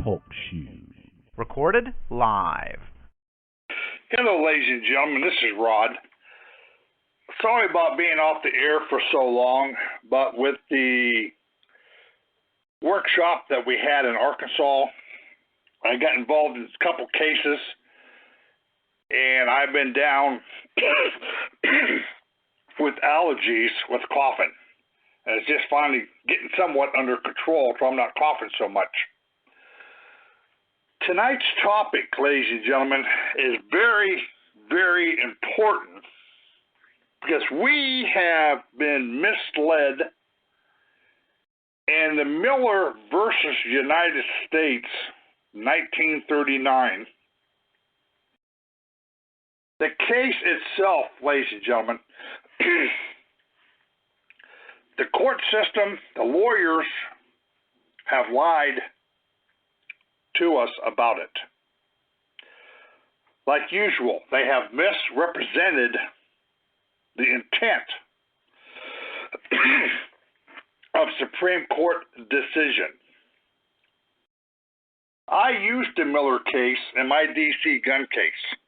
Talk Shoes. Recorded live. Hello, ladies and gentlemen. This is Rod. Sorry about being off the air for so long, but with the workshop that we had in Arkansas, I got involved in a couple cases, and I've been down with allergies, with coughing. And it's just finally getting somewhat under control, so I'm not coughing so much. Tonight's topic, ladies and gentlemen, is very, very important because we have been misled in the Miller versus United States, 1939. The case itself, ladies and gentlemen, the court system, the lawyers have lied to us about it. Like usual, they have misrepresented the intent of Supreme Court decision. I used the Miller case in my D.C. gun case.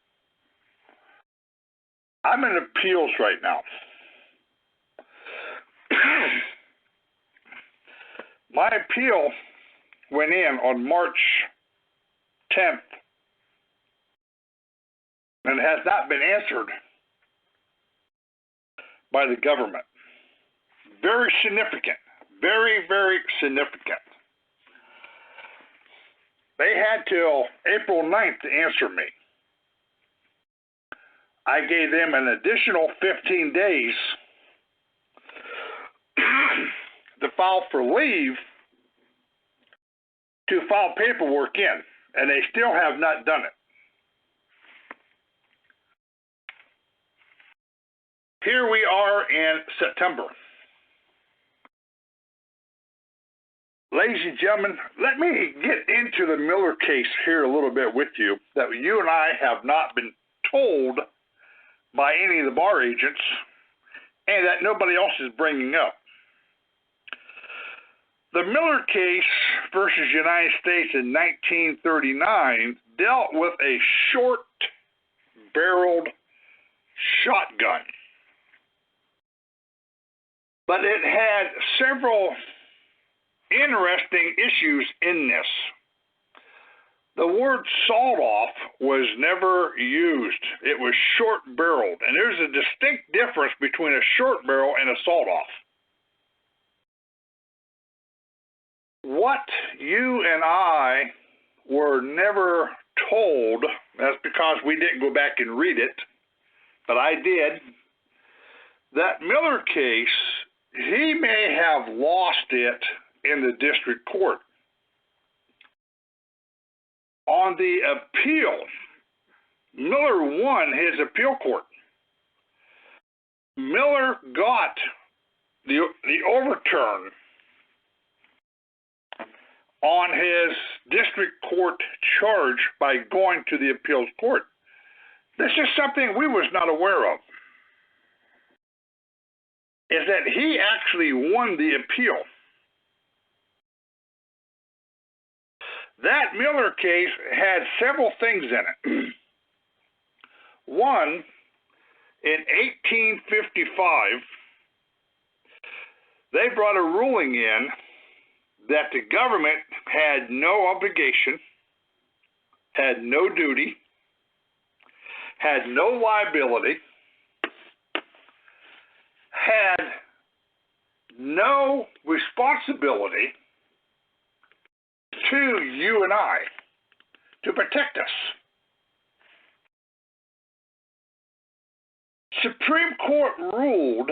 I'm in appeals right now. My appeal went in on March 10th and has not been answered by the government. Very significant. Very, very significant. They had till April 9th to answer me. I gave them an additional 15 days to file for leave to file paperwork in, and they still have not done it. Here we are in September. Ladies and gentlemen, let me get into the Miller case here a little bit with you that you and I have not been told by any of the bar agents and that nobody else is bringing up. The Miller case versus United States in 1939 dealt with a short-barreled shotgun. But it had several interesting issues in this. The word sawed-off was never used. It was short-barreled. And there's a distinct difference between a short barrel and a sawed-off. What you and I were never told, that's because we didn't go back and read it, but I did, that Miller case, he may have lost it in the district court. On the appeal, Miller won his appeal court. Miller got the overturn on his district court charge by going to the appeals court. This is something we was not aware of, is that he actually won the appeal. That Miller case had several things in it. One, in 1855, they brought a ruling in that the government had no obligation, had no duty, had no liability, had no responsibility to you and I to protect us. Supreme Court ruled,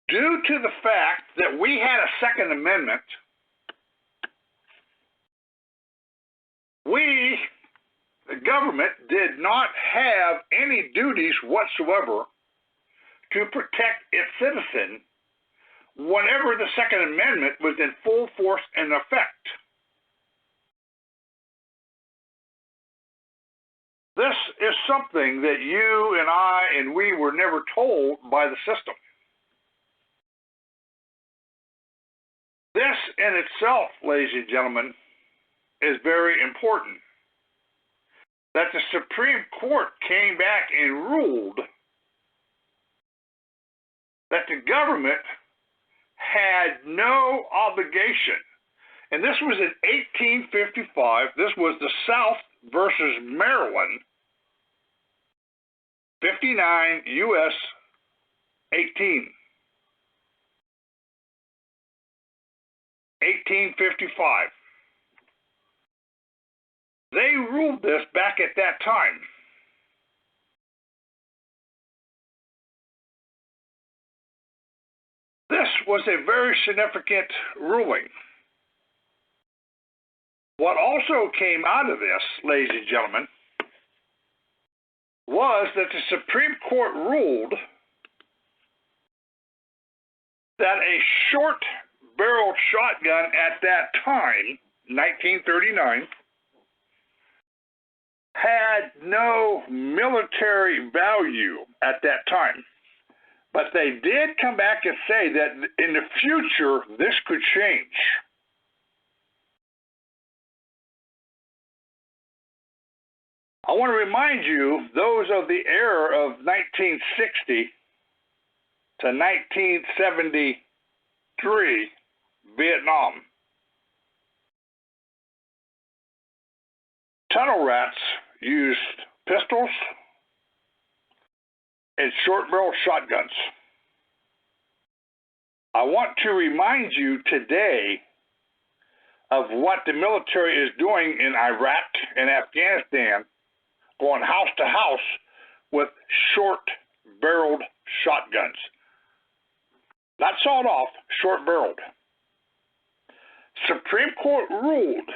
due to the fact that we had a Second Amendment, we, the government, did not have any duties whatsoever to protect its citizen whenever the Second Amendment was in full force and effect. This is something that you and I and we were never told by the system. This in itself, ladies and gentlemen, is very important. That the Supreme Court came back and ruled that the government had no obligation. And this was in 1855. This was the South versus Maryland, 59 U.S. 18. 1855. They ruled this back at that time. This was a very significant ruling. What also came out of this, ladies and gentlemen, was that the Supreme Court ruled that a short-barreled shotgun at that time, 1939, had no military value at that time. But they did come back and say that in the future, this could change. I want to remind you, those of the era of 1960 to 1973, Vietnam. Tunnel rats used pistols and short-barreled shotguns. I want to remind you today of what the military is doing in Iraq and Afghanistan, going house to house with short-barreled shotguns. Not sawed off, short-barreled. Supreme Court ruled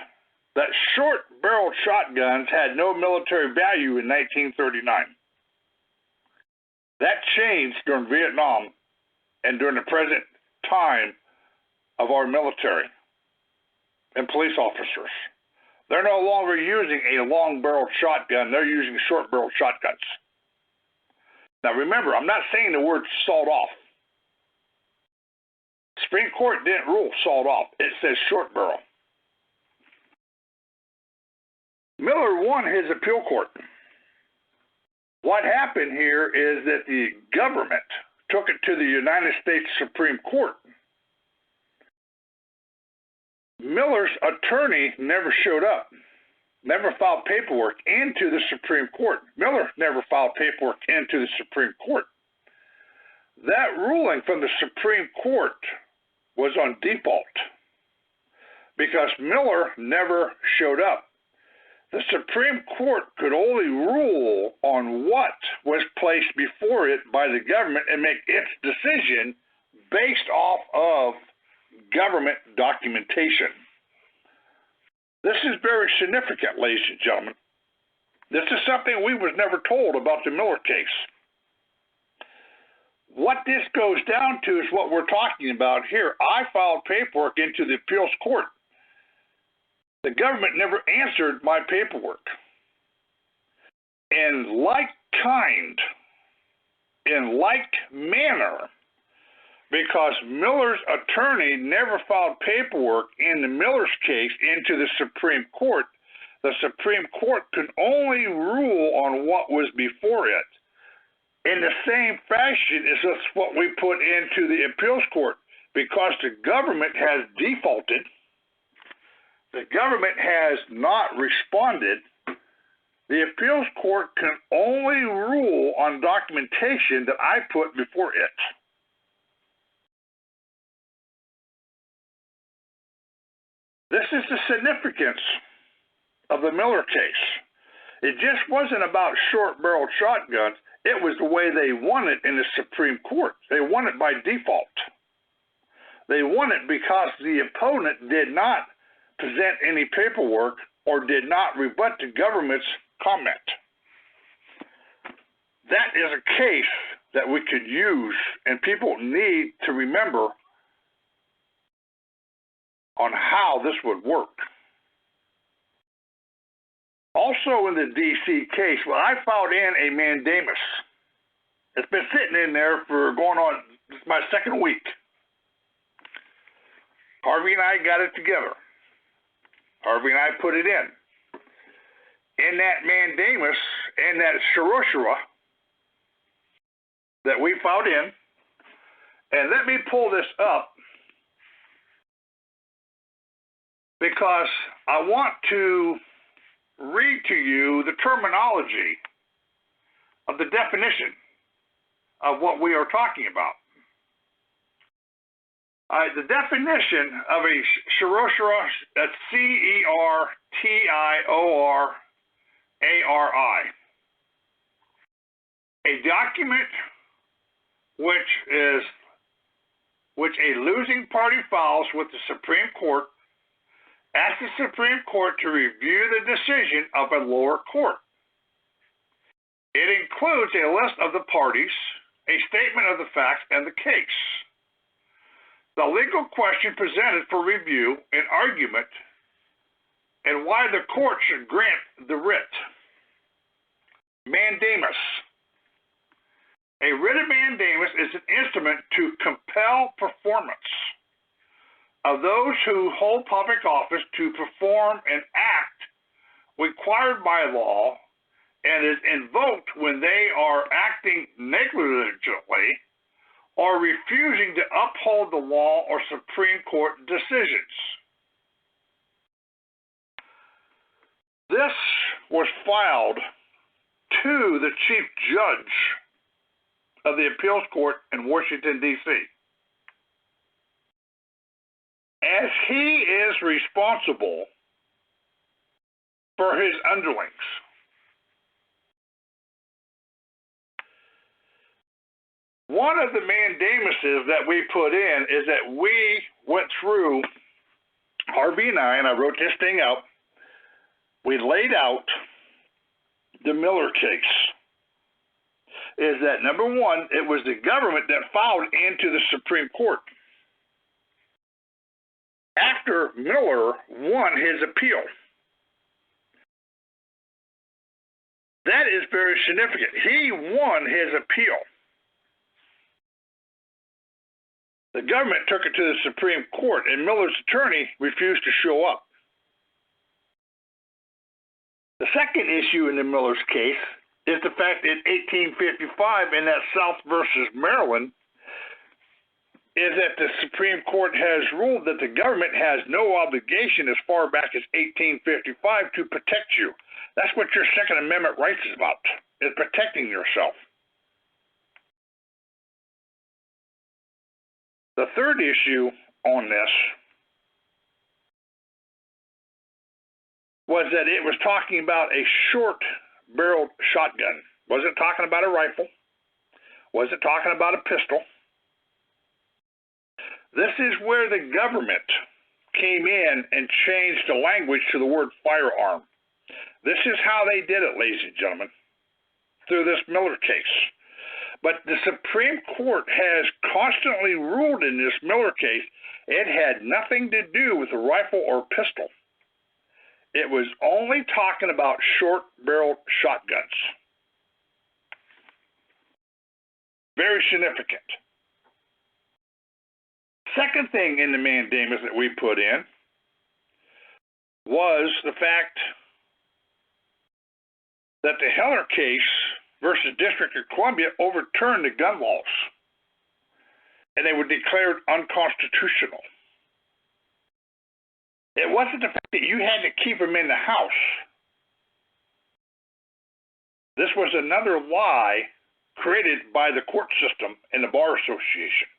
that short-barreled shotguns had no military value in 1939. That changed during Vietnam and during the present time of our military and police officers. They're no longer using a long-barreled shotgun. They're using short-barreled shotguns. Now remember, I'm not saying the word sawed off. Supreme Court didn't rule sawed off. It says short barrel. Miller won his appeal court. What happened here is that the government took it to the United States Supreme Court. Miller's attorney never showed up, never filed paperwork into the Supreme Court. Miller never filed paperwork into the Supreme Court. That ruling from the Supreme Court was on default because Miller never showed up. The Supreme Court could only rule on what was placed before it by the government and make its decision based off of government documentation. This is very significant, ladies and gentlemen. This is something we was never told about the Miller case. What this goes down to is what we're talking about here. I filed paperwork into the appeals court. The government never answered my paperwork. In like kind, in like manner, because Miller's attorney never filed paperwork in the Miller's case into the Supreme Court, the Supreme Court could only rule on what was before it. In the same fashion as what we put into the appeals court, because the government has defaulted, the government has not responded, the appeals court can only rule on documentation that I put before it. This is the significance of the Miller case. It just wasn't about short-barreled shotguns. It was the way they won it in the Supreme Court. They won it by default. They won it because the opponent did not present any paperwork or did not rebut the government's comment. That is a case that we could use, and people need to remember on how this would work. Also in the D.C. case, well, I filed in a mandamus. It's been sitting in there for going on, this is my second week. Harvey and I got it together. Harvey and I put it in that mandamus and that shoroshora that we filed in. And let me pull this up because I want to read to you the terminology of the definition of what we are talking about. The definition of a shoroshora, that's C-E-R-T-I-O-R-A-R-I. A document which a losing party files with the Supreme Court, asks the Supreme Court to review the decision of a lower court. It includes a list of the parties, a statement of the facts, and the case. The legal question presented for review and argument, and why the court should grant the writ. Mandamus. A writ of mandamus is an instrument to compel performance of those who hold public office to perform an act required by law and is invoked when they are acting negligently or refusing to uphold the law or Supreme Court decisions. This was filed to the Chief Judge of the Appeals Court in Washington, D.C. as he is responsible for his underlings. One of the mandamuses that we put in is that we went through, Harvey and I wrote this thing out, we laid out the Miller case. Is that number one, it was the government that filed into the Supreme Court after Miller won his appeal. That is very significant. He won his appeal. The government took it to the Supreme Court, and Miller's attorney refused to show up. The second issue in the Miller's case is the fact that 1855 in that South versus Maryland is that the Supreme Court has ruled that the government has no obligation as far back as 1855 to protect you. That's what your Second Amendment rights is about, is protecting yourself. The third issue on this was that it was talking about a short-barreled shotgun. Wasn't talking about a rifle. Wasn't talking about a pistol. This is where the government came in and changed the language to the word firearm. This is how they did it, ladies and gentlemen, through this Miller case. But the Supreme Court has constantly ruled in this Miller case it had nothing to do with a rifle or pistol. It was only talking about short-barreled shotguns. Very significant. Second thing in the mandamus that we put in was the fact that the Heller case versus District of Columbia overturned the gun laws, and they were declared unconstitutional. It wasn't the fact that you had to keep them in the house. This was another lie created by the court system and the Bar Association.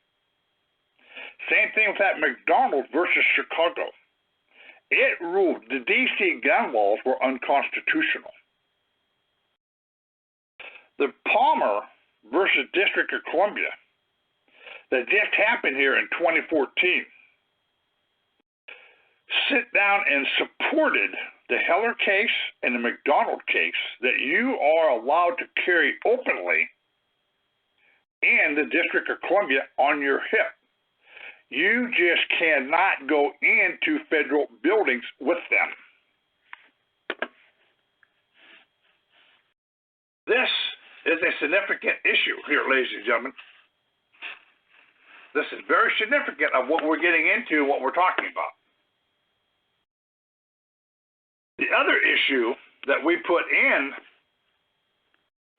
Same thing with that McDonald versus Chicago. It ruled the D.C. gun laws were unconstitutional. The Palmer versus District of Columbia that just happened here in 2014 sit down and supported the Heller case and the McDonald case that you are allowed to carry openly in the District of Columbia on your hip. You just cannot go into federal buildings with them. This is a significant issue here, ladies and gentlemen. This is very significant of what we're getting into and what we're talking about. other issue that we put in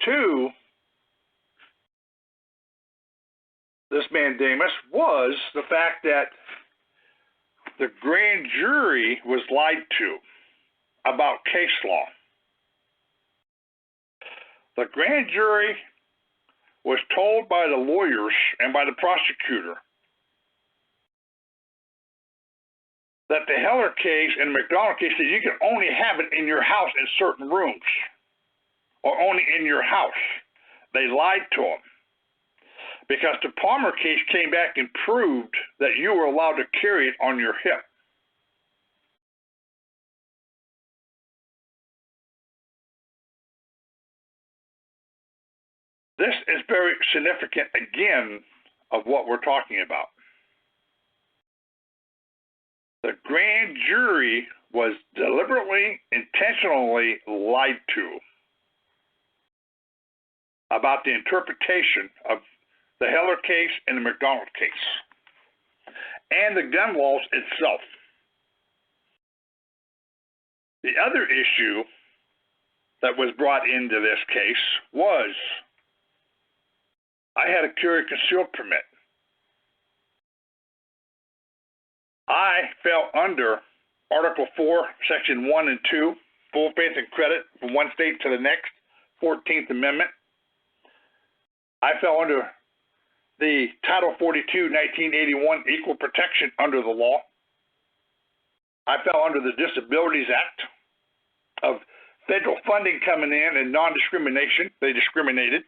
to this mandamus was the fact that the grand jury was lied to about case law. The grand jury was told by the lawyers and by the prosecutor that the Heller case and the McDonald case, that you can only have it in your house in certain rooms, or only in your house. They lied to them, because the Palmer case came back and proved that you were allowed to carry it on your hip. This is very significant, again, of what we're talking about. The grand jury was deliberately, intentionally lied to about the interpretation of the Heller case and the McDonald case, and the gun laws itself. The other issue that was brought into this case was I had a carry concealed permit. I fell under Article 4, Section 1 and 2, full faith and credit from one state to the next, 14th Amendment. I fell under the Title 42, 1981, equal protection under the law. I fell under the Disabilities Act of federal funding coming in and non-discrimination. They discriminated.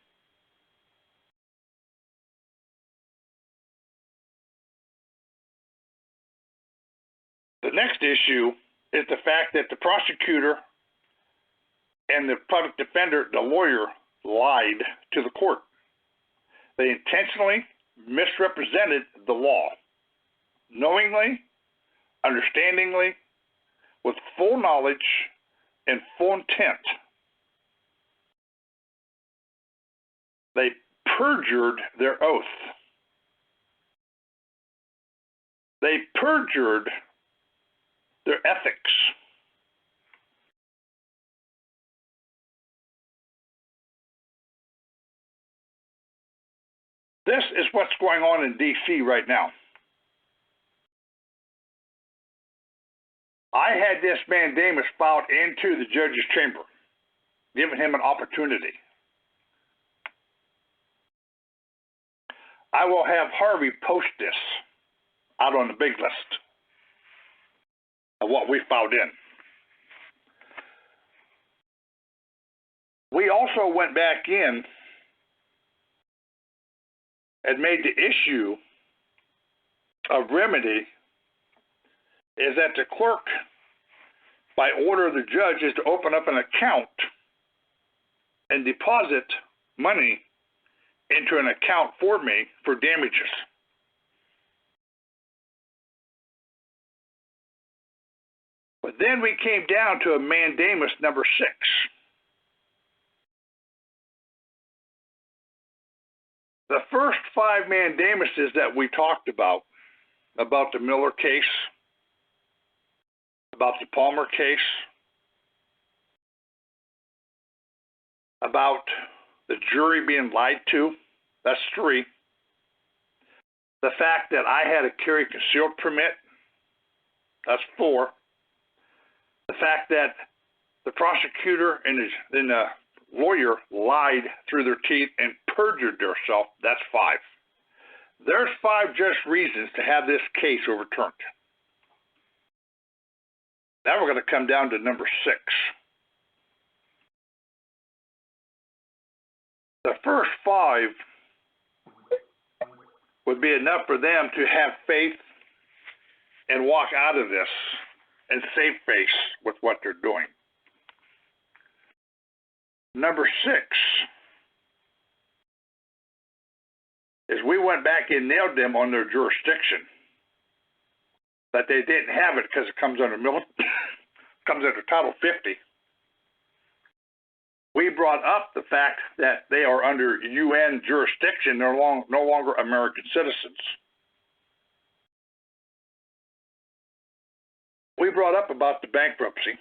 The next issue is the fact that the prosecutor and the public defender, the lawyer, lied to the court. They intentionally misrepresented the law, knowingly, understandingly, with full knowledge and full intent. They perjured their oath. They perjured their ethics. This is what's going on in D.C. right now. I had this mandamus filed into the judge's chamber, giving him an opportunity. I will have Harvey post this out on the big list of what we filed in. We also went back in and made the issue of remedy is that the clerk, by order of the judge, is to open up an account and deposit money into an account for me for damages. But then we came down to a mandamus number 6. The first 5 mandamuses that we talked about the Miller case, about the Palmer case, about the jury being lied to, that's 3. The fact that I had a carry concealed permit, that's 4. The fact that the prosecutor and the lawyer lied through their teeth and perjured themselves, that's 5. There's 5 just reasons to have this case overturned. Now we're going to come down to number 6. The first 5 would be enough for them to have faith and walk out of this and save face with what they're doing. Number 6 is we went back and nailed them on their jurisdiction, that they didn't have it because it comes under comes under Title 50. We brought up the fact that they are under UN jurisdiction. They're no longer American citizens. We brought up about the bankruptcy.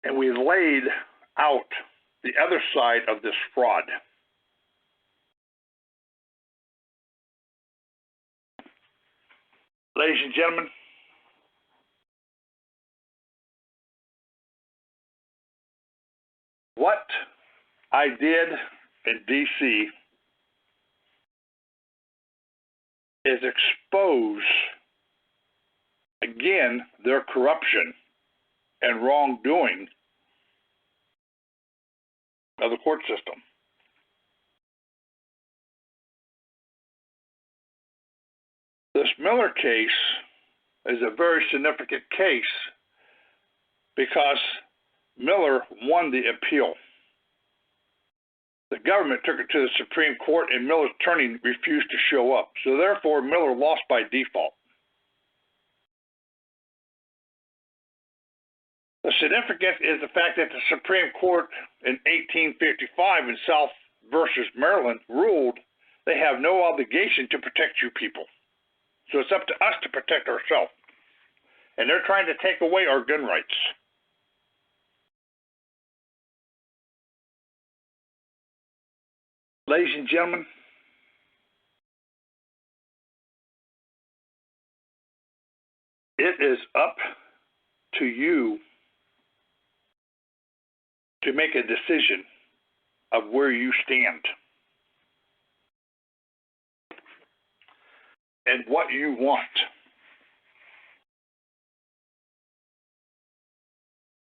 and we laid out the other side of this fraud. Ladies and gentlemen, what I did in D.C. is expose, again, their corruption and wrongdoing of the court system. This Miller case is a very significant case because Miller won the appeal. The government took it to the Supreme Court and Miller's attorney refused to show up. So therefore, Miller lost by default. The significance is the fact that the Supreme Court in 1855 in South versus Maryland ruled they have no obligation to protect you people. So it's up to us to protect ourselves. And they're trying to take away our gun rights. Ladies and gentlemen, it is up to you to make a decision of where you stand and what you want.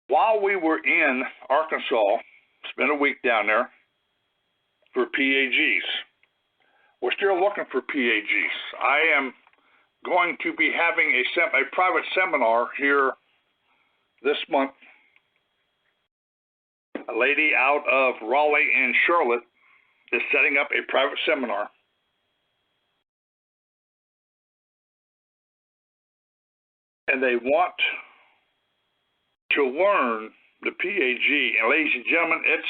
While we were in Arkansas, spent a week down there for PAGs. We're still looking for PAGs. I am going to be having a private seminar here this month. A lady out of Raleigh and Charlotte is setting up a private seminar. And they want to learn the PAG. And ladies and gentlemen, it's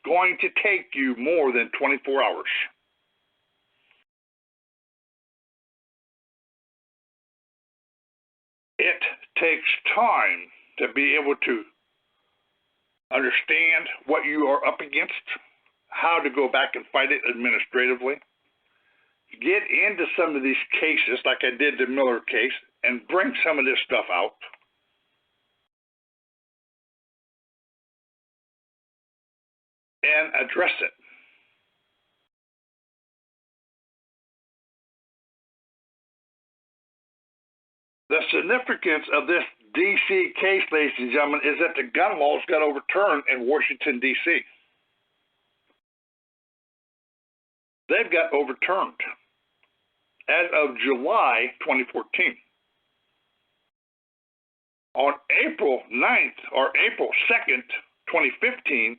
going to take you more than 24 hours. It takes time to be able to understand what you are up against, how to go back and fight it administratively, get into some of these cases like I did the Miller case, and bring some of this stuff out. And address it. The significance of this D.C. case, ladies and gentlemen, is that the gun laws got overturned in Washington, D.C. They've got overturned as of July 2014. On April 9th or April 2nd, 2015,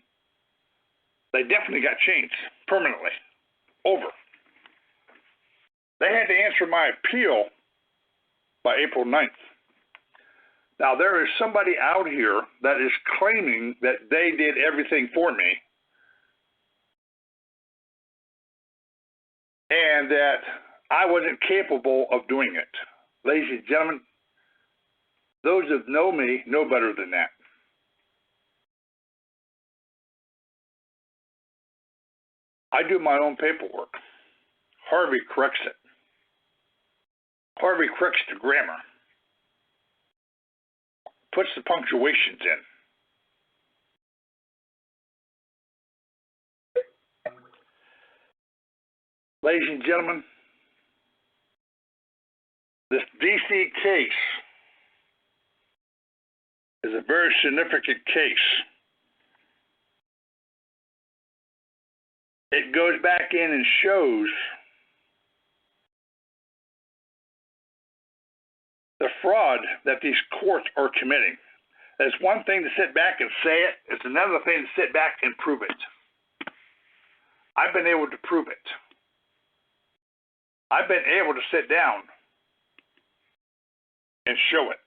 they definitely got changed permanently. Over. They had to answer my appeal by April 9th. Now, there is somebody out here that is claiming that they did everything for me and that I wasn't capable of doing it. Ladies and gentlemen, those that know me know better than that. I do my own paperwork. Harvey corrects it. Harvey corrects the grammar. Puts the punctuations in. Ladies and gentlemen, this D.C. case is a very significant case. It goes back in and shows the fraud that these courts are committing. It's one thing to sit back and say it. It's another thing to sit back and prove it. I've been able to prove it. I've been able to sit down and show it.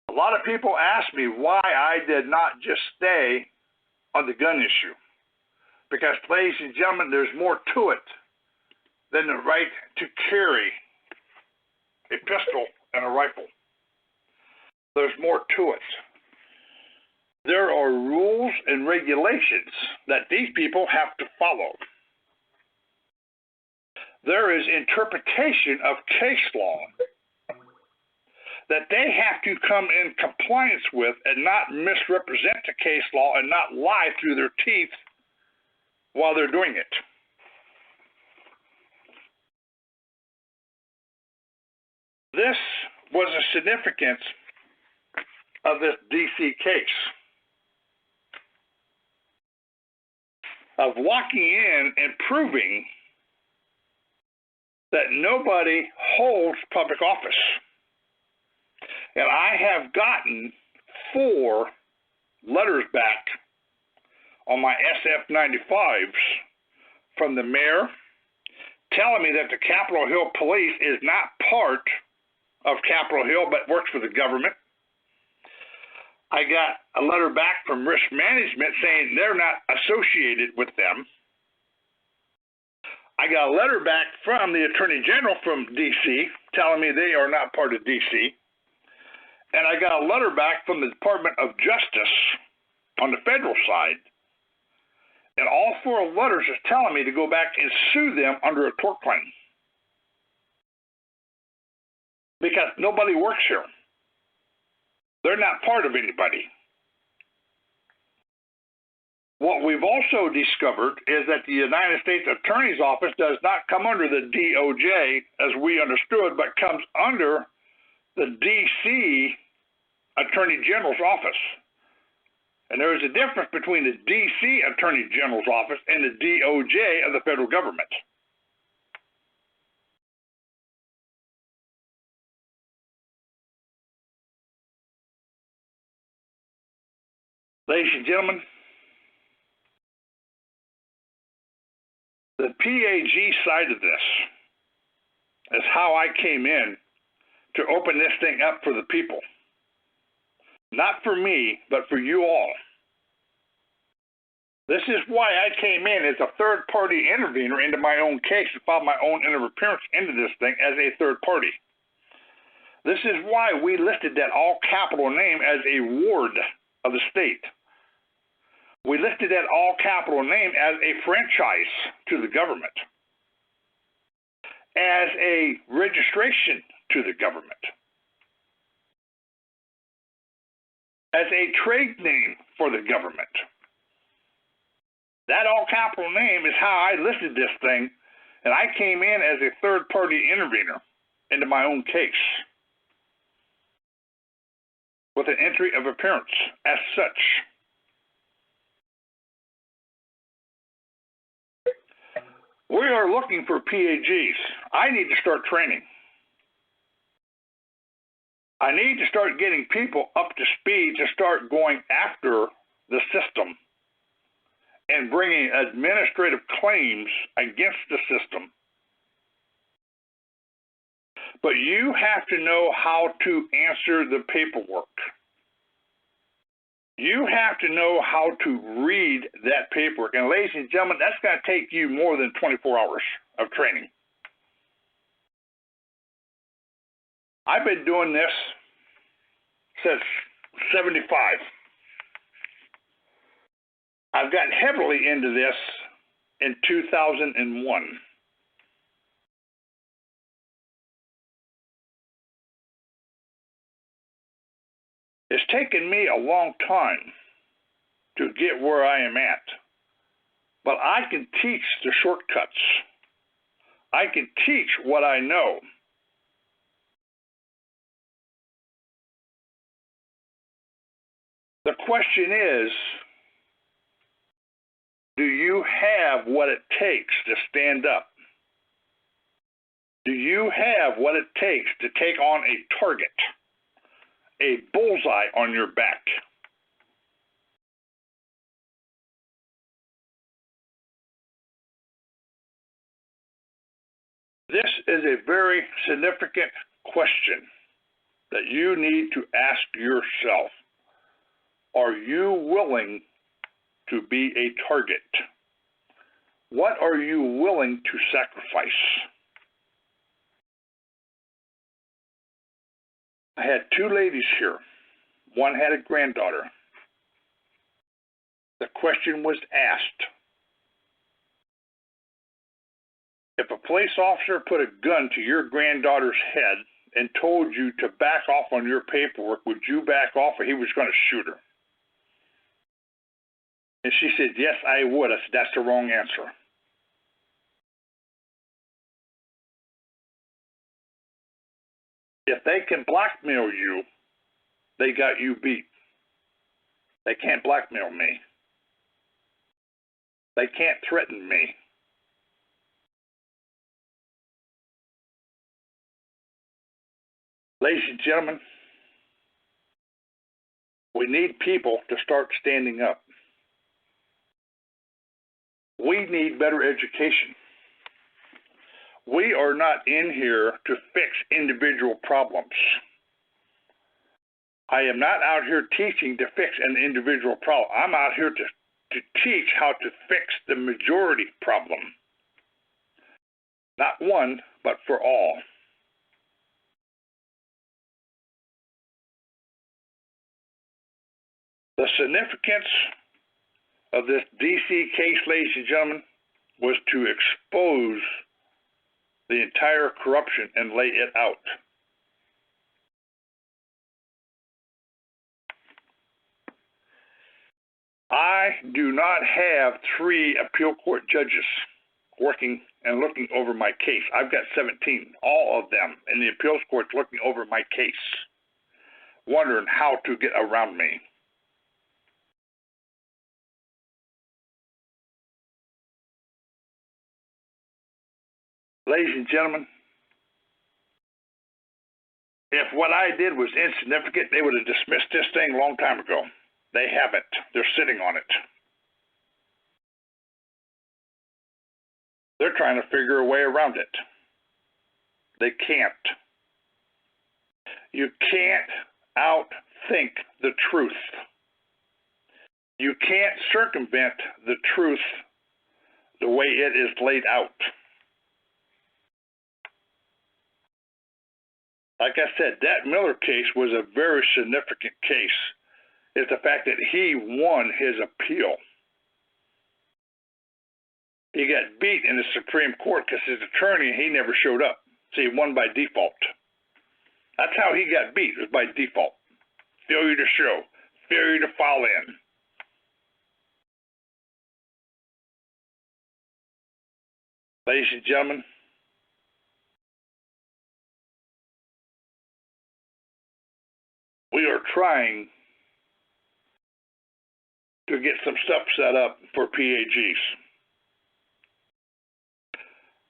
A lot of people ask me why I did not just stay on the gun issue. Because, ladies and gentlemen, there's more to it than the right to carry a pistol and a rifle. There's more to it. There are rules and regulations that these people have to follow. There is interpretation of case law that they have to come in compliance with and not misrepresent the case law and not lie through their teeth while they're doing it. This was the significance of this DC case, of walking in and proving that nobody holds public office. And I have gotten 4 letters back on my SF-95s from the mayor telling me that the Capitol Hill Police is not part of Capitol Hill but works for the government. I got a letter back from Risk Management saying they're not associated with them. I got a letter back from the Attorney General from D.C. telling me they are not part of D.C. And I got a letter back from the Department of Justice on the federal side. And all 4 letters is telling me to go back and sue them under a tort claim. Because nobody works here. They're not part of anybody. What we've also discovered is that the United States Attorney's Office does not come under the DOJ as we understood, but comes under the D.C. Attorney General's office. And there is a difference between the D.C. Attorney General's office and the DOJ of the federal government. Ladies and gentlemen, the PAG side of this is how I came in to open this thing up for the people. Not for me, but for you all. This is why I came in as a third-party intervener into my own case and filed my own interference into this thing as a third party. This is why we listed that all-capital name as a ward of the state. We listed that all-capital name as a franchise to the government, as a registration to the government, as a trade name for the government. That all-capital name is how I listed this thing, and I came in as a third-party intervener into my own case with an entry of appearance as such. We are looking for PAGs. I need to start training. I need to start getting people up to speed to start going after the system and bringing administrative claims against the system. But you have to know how to answer the paperwork. You have to know how to read that paperwork. And ladies and gentlemen, that's going to take you more than 24 hours of training. I've been doing this since 75. I've gotten heavily into this in 2001. It's taken me a long time to get where I am at, but I can teach the shortcuts. I can teach what I know. The question is, do you have what it takes to stand up? Do you have what it takes to take on a target? A bullseye on your back? This is a very significant question that you need to ask yourself. Are you willing to be a target? What are you willing to sacrifice? I had 2 ladies here One had a granddaughter. The question was asked, if a police officer put a gun to your granddaughter's head and told you to back off on your paperwork, would you back off or he was going to shoot her? And she said, yes, I would. I said, that's the wrong answer. If they can blackmail you, they got you beat. They can't blackmail me. They can't threaten me. Ladies and gentlemen, we need people to start standing up. We need better education. We are not in here to fix individual problems. I am not out here teaching to fix an individual problem. I'm out here to teach how to fix the majority problem. Not one, but for all. The significance of this DC case, ladies and gentlemen, was to expose the entire corruption and lay it out. I do not have 3 appeal court judges working and looking over my case. I've got 17, all of them in the appeals court looking over my case, wondering how to get around me. Ladies and gentlemen, if what I did was insignificant, they would have dismissed this thing a long time ago. They haven't. They're sitting on it. They're trying to figure a way around it. They can't. You can't outthink the truth. You can't circumvent the truth the way it is laid out. Like I said, that Miller case was a very significant case. It's the fact that he won his appeal. He got beat in the Supreme Court because his attorney, he never showed up. So he won by default. That's how he got beat, was by default. Failure to show, failure to file in. Ladies and gentlemen, we are trying to get some stuff set up for PAGs.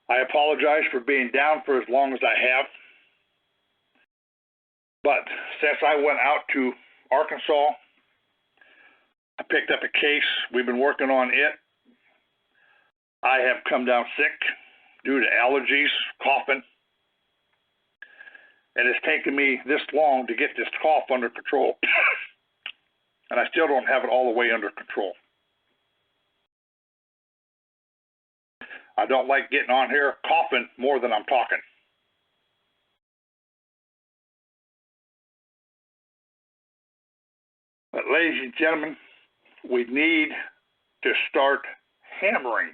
I apologize for being down for as long as I have, but since I went out to Arkansas, I picked up a case. We've been working on it. I have come down sick due to allergies, coughing, and it's taken me this long to get this cough under control. And I still don't have it all the way under control. I don't like getting on here coughing more than I'm talking. But ladies and gentlemen, we need to start hammering.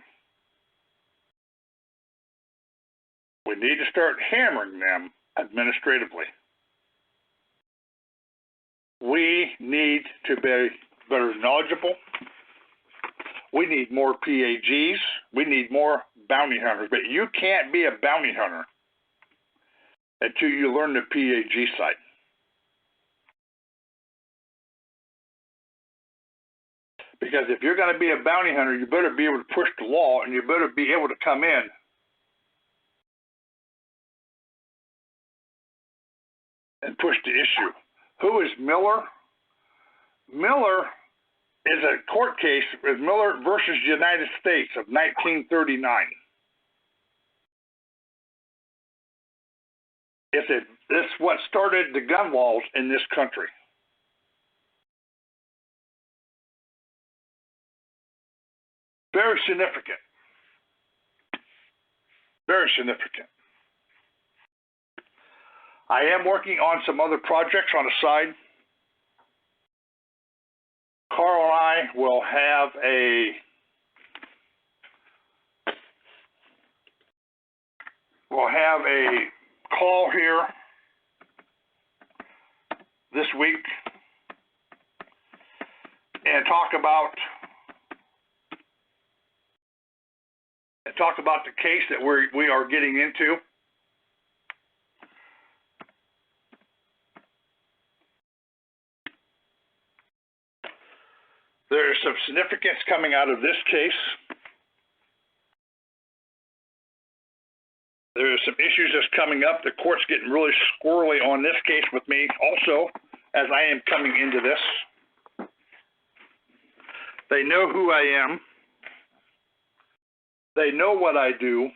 We need to start hammering them administratively. We need to be better knowledgeable. We need more PAGs. We need more bounty hunters. But you can't be a bounty hunter until you learn the PAG side. Because if you're going to be a bounty hunter, you better be able to push the law, and you better be able to come in and push the issue. Who is Miller? Miller is a court case with Miller versus United States of 1939. It's what started the gun laws in this country. Very significant. Very significant. I am working on some other projects on the side. Carl and I will have a call here this week and talk about the case that we are getting into. There is some significance coming out of this case. There are some issues that's coming up. The court's getting really squirrely on this case with me also, as I am coming into this. They know who I am. They know what I do.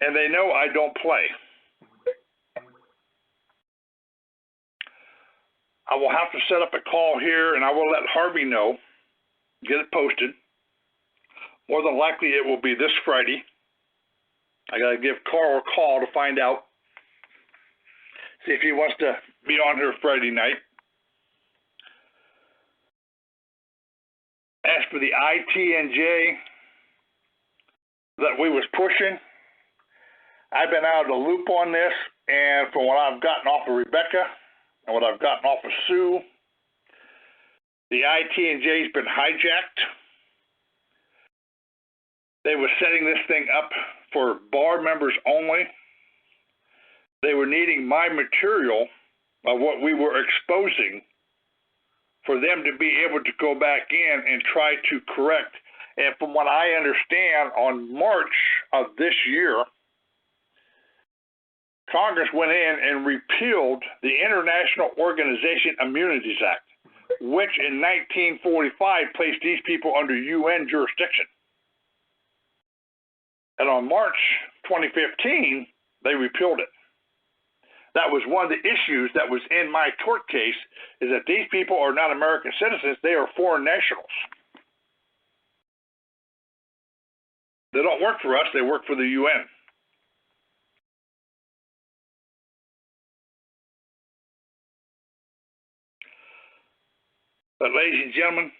And they know I don't play. I will have to set up a call here, and I will let Harvey know, get it posted. More than likely, it will be this Friday. I got to give Carl a call to find out, see if he wants to be on here Friday night. As for the ITNJ that we was pushing, I've been out of the loop on this, and from what I've gotten off of Rebecca and what I've gotten off of Sue, the ITNJ's been hijacked. They were setting this thing up for bar members only. They were needing my material of what we were exposing for them to be able to go back in and try to correct. And from what I understand, on March of this year, Congress went in and repealed the International Organization Immunities Act, which in 1945 placed these people under UN jurisdiction. And on March 2015, they repealed it. That was one of the issues that was in my tort case, is that these people are not American citizens, they are foreign nationals. They don't work for us, they work for the UN. But ladies and gentlemen,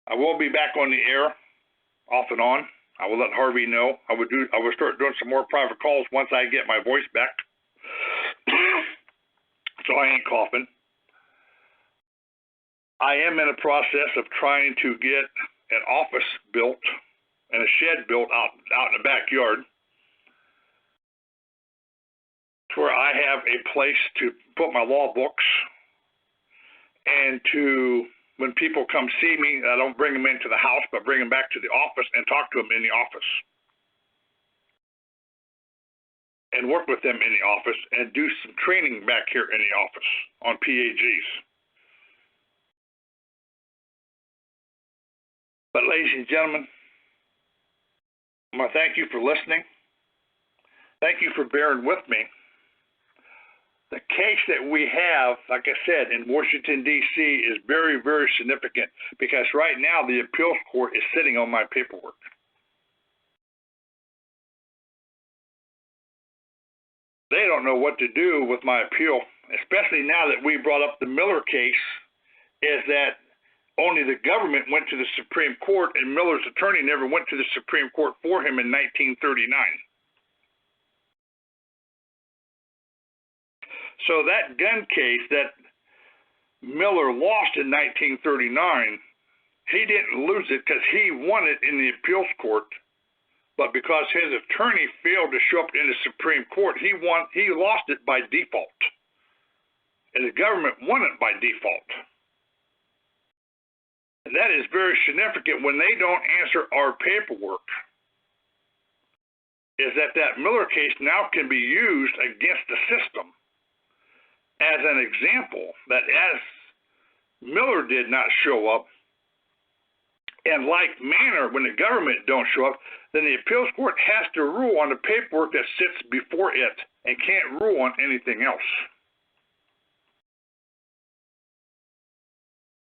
I will be back on the air off and on. I will let Harvey know. I will start doing some more private calls once I get my voice back. So I ain't coughing. I am in a process of trying to get an office built and a shed built out in the backyard to where I have a place to put my law books, and to, when people come see me, I don't bring them into the house, but bring them back to the office and talk to them in the office. And work with them in the office and do some training back here in the office on PAGs. But ladies and gentlemen, I want to thank you for listening. Thank you for bearing with me. The case that we have, like I said, in Washington, D.C. is very, very significant because right now the appeals court is sitting on my paperwork. They don't know what to do with my appeal, especially now that we brought up the Miller case, is that only the government went to the Supreme Court and Miller's attorney never went to the Supreme Court for him in 1939. So that gun case that Miller lost in 1939, he didn't lose it because he won it in the appeals court, but because his attorney failed to show up in the Supreme Court, he lost it by default. And the government won it by default. And that is very significant when they don't answer our paperwork, is that Miller case now can be used against the system as an example that as Miller did not show up, and like manner, when the government don't show up, then the appeals court has to rule on the paperwork that sits before it and can't rule on anything else.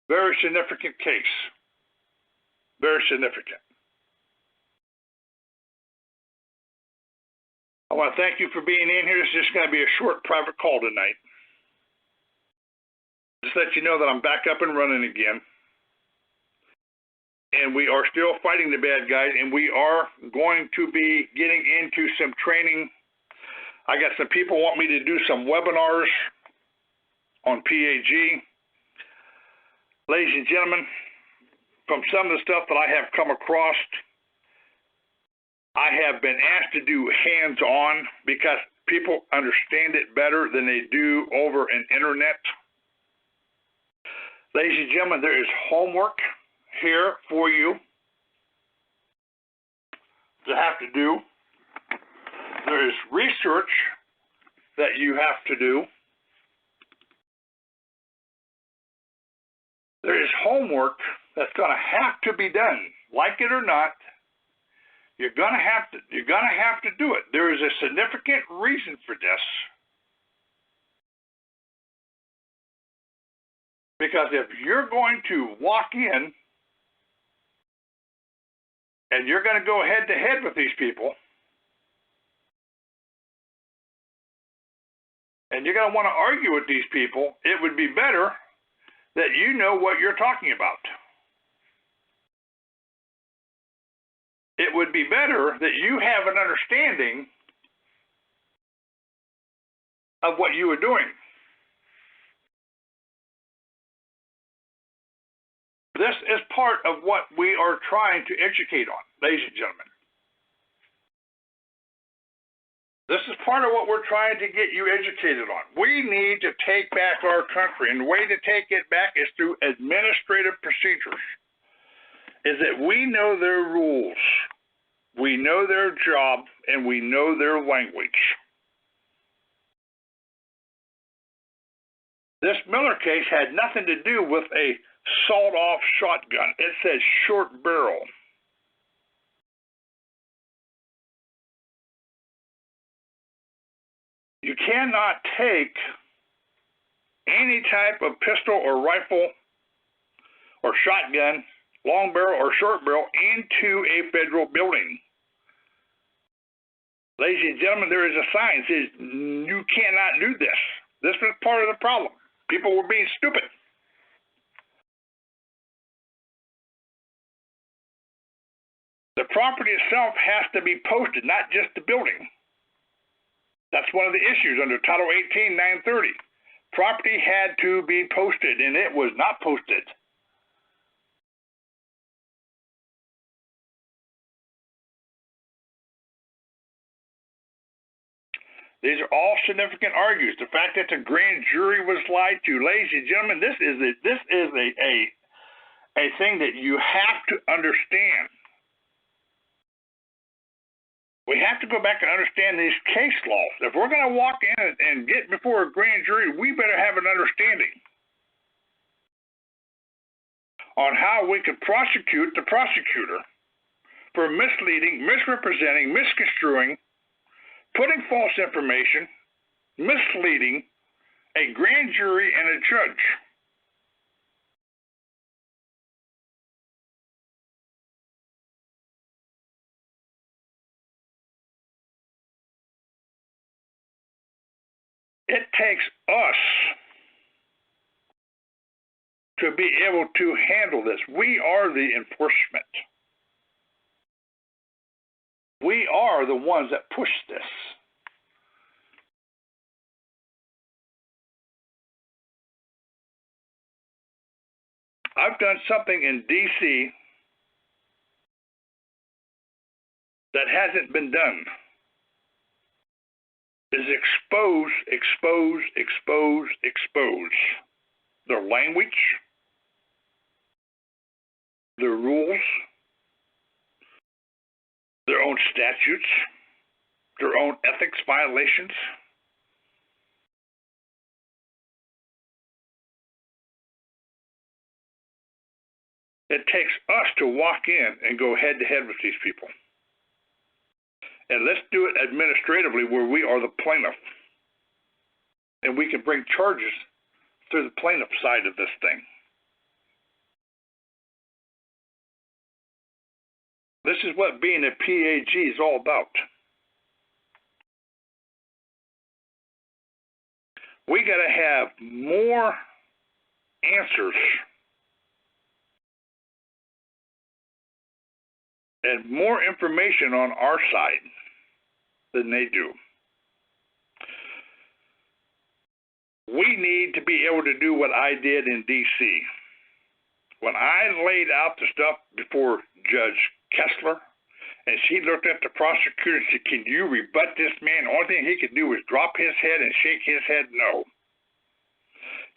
Very significant case. Very significant. I want to thank you for being in here. This is just going to be a short private call tonight. Just let you know that I'm back up and running again. And we are still fighting the bad guys, and we are going to be getting into some training. I got some people want me to do some webinars on PAG. Ladies and gentlemen, from some of the stuff that I have come across, I have been asked to do hands-on because people understand it better than they do over an internet. Ladies and gentlemen, there is homework here for you to have to do. There is research that you have to do. There is homework that's going to have to be done, like it or not. You're going to have to do it. There is a significant reason for this. Because if you're going to walk in and you're going to go head to head with these people, and you're going to want to argue with these people, it would be better that you know what you're talking about. It would be better that you have an understanding of what you are doing. This is part of what we are trying to educate on, ladies and gentlemen. This is part of what we're trying to get you educated on. We need to take back our country, and the way to take it back is through administrative procedures. Is that we know their rules, we know their job, and we know their language. This Miller case had nothing to do with a sawed-off shotgun. It says short barrel. You cannot take any type of pistol or rifle or shotgun, long barrel or short barrel, into a federal building. Ladies and gentlemen, there is a sign that says you cannot do this. This was part of the problem. People were being stupid. The property itself has to be posted, not just the building. That's one of the issues under Title 18-930. Property had to be posted, and it was not posted. These are all significant arguments. The fact that the grand jury was lied to, ladies and gentlemen, this is a thing that you have to understand. We have to go back and understand these case laws. If we're going to walk in and get before a grand jury, we better have an understanding on how we can prosecute the prosecutor for misleading, misrepresenting, misconstruing, putting false information, misleading a grand jury and a judge. It takes us to be able to handle this. We are the enforcement. We are the ones that push this. I've done something in D.C. that hasn't been done. Is expose their language, their rules, their own statutes, their own ethics violations. It takes us to walk in and go head to head with these people. And let's do it administratively where we are the plaintiff. And we can bring charges through the plaintiff side of this thing. This is what being a PAG is all about. We got to have more answers and more information on our side than they do. We need to be able to do what I did in D.C. When I laid out the stuff before Judge Kessler, and she looked at the prosecutor and said, "Can you rebut this man?" The only thing he could do was drop his head and shake his head no.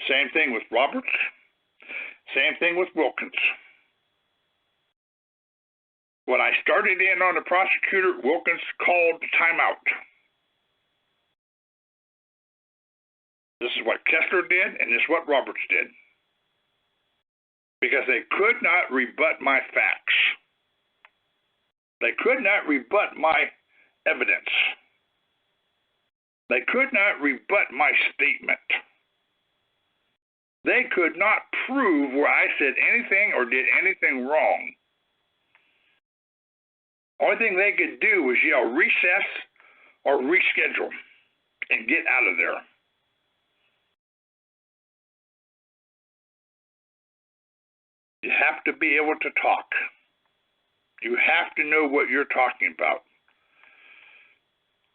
Same thing with Roberts. Same thing with Wilkins. When I started in on the prosecutor, Wilkins called timeout. This is what Kessler did, and this is what Roberts did. Because they could not rebut my facts. They could not rebut my evidence. They could not rebut my statement. They could not prove where I said anything or did anything wrong. Only thing they could do was yell recess or reschedule and get out of there. You have to be able to talk. You have to know what you're talking about.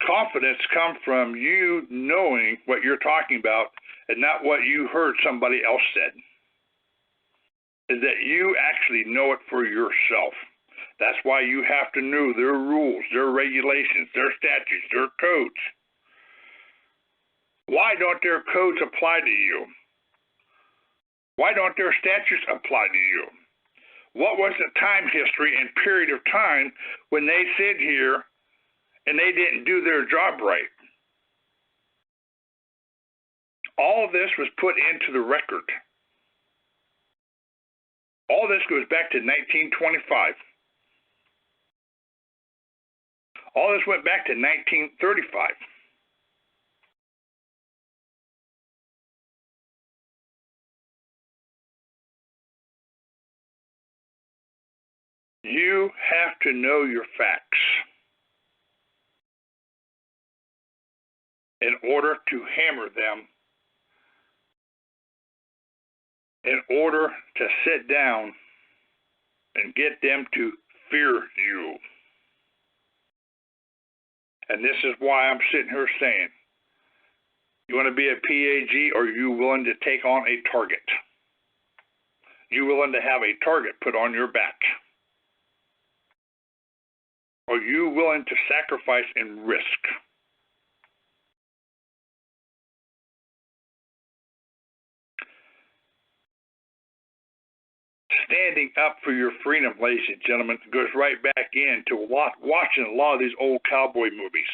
Confidence comes from you knowing what you're talking about and not what you heard somebody else said. Is that you actually know it for yourself. That's why you have to know their rules, their regulations, their statutes, their codes. Why don't their codes apply to you? Why don't their statutes apply to you? What was the time history and period of time when they sit here and they didn't do their job right? All of this was put into the record. All this goes back to 1925. All this went back to 1935. You have to know your facts in order to hammer them, in order to sit down and get them to fear you. And this is why I'm sitting here saying, you want to be a PAG, or are you willing to take on a target? You willing to have a target put on your back? Are you willing to sacrifice and risk? Standing up for your freedom, ladies and gentlemen, goes right back into watching a lot of these old cowboy movies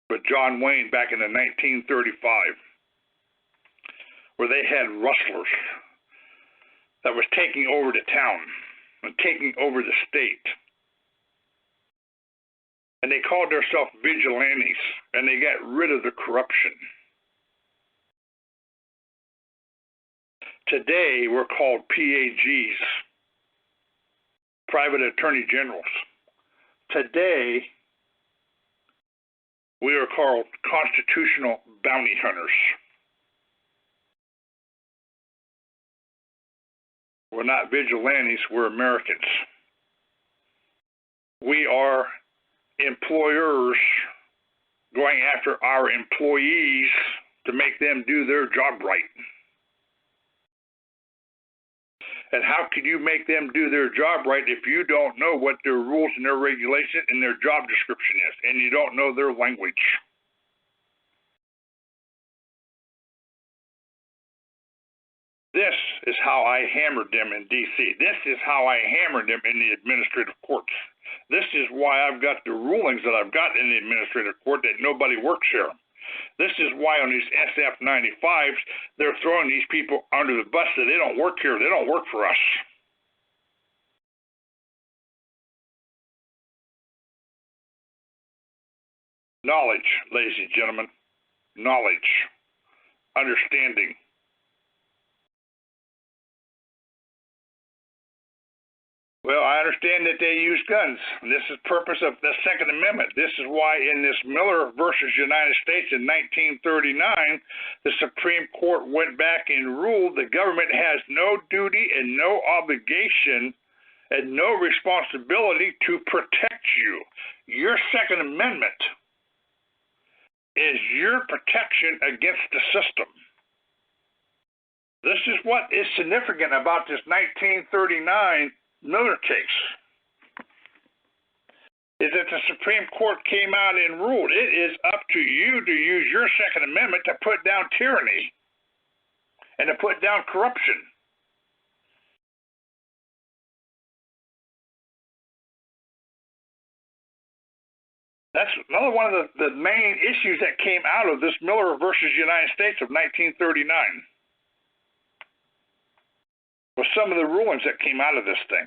with John Wayne back in the 1935, where they had rustlers that was taking over the town and taking over the state. And they called themselves vigilantes, and they got rid of the corruption. Today, we're called PAGs, private attorney generals. Today, we are called constitutional bounty hunters. We're not vigilantes, we're Americans. We are employers going after our employees to make them do their job right. And how can you make them do their job right if you don't know what their rules and their regulations and their job description is, and you don't know their language? This is how I hammered them in D.C. This is how I hammered them in the administrative courts. This is why I've got the rulings that I've got in the administrative court that nobody works here. This is why on these SF-95s, they're throwing these people under the bus that they don't work here. They don't work for us. Knowledge, ladies and gentlemen. Knowledge. Understanding. Well, I understand that they use guns. This is the purpose of the Second Amendment. This is why in this Miller versus United States in 1939, the Supreme Court went back and ruled the government has no duty and no obligation and no responsibility to protect you. Your Second Amendment is your protection against the system. This is what is significant about this 1939 Miller case, is that the Supreme Court came out and ruled it is up to you to use your Second Amendment to put down tyranny and to put down corruption. That's another one of the main issues that came out of this Miller versus United States of 1939. Was some of the rulings that came out of this thing.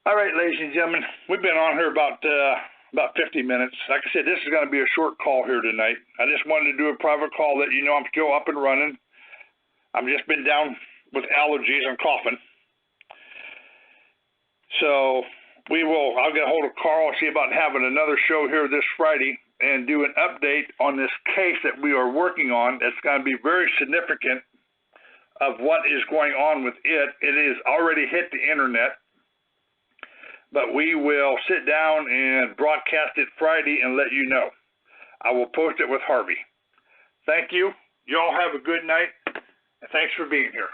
All right, ladies and gentlemen, we've been on here about 50 minutes. Like I said, this is going to be a short call here tonight. I just wanted to do a private call that you know I'm still up and running. I've just been down with allergies and coughing. So I'll get a hold of Carl and see about having another show here this Friday and do an update on this case that we are working on. That's going to be very significant of what is going on with it. It has already hit the internet, but we will sit down and broadcast it Friday and let you know. I will post it with Harvey. Thank you. You all have a good night, and thanks for being here.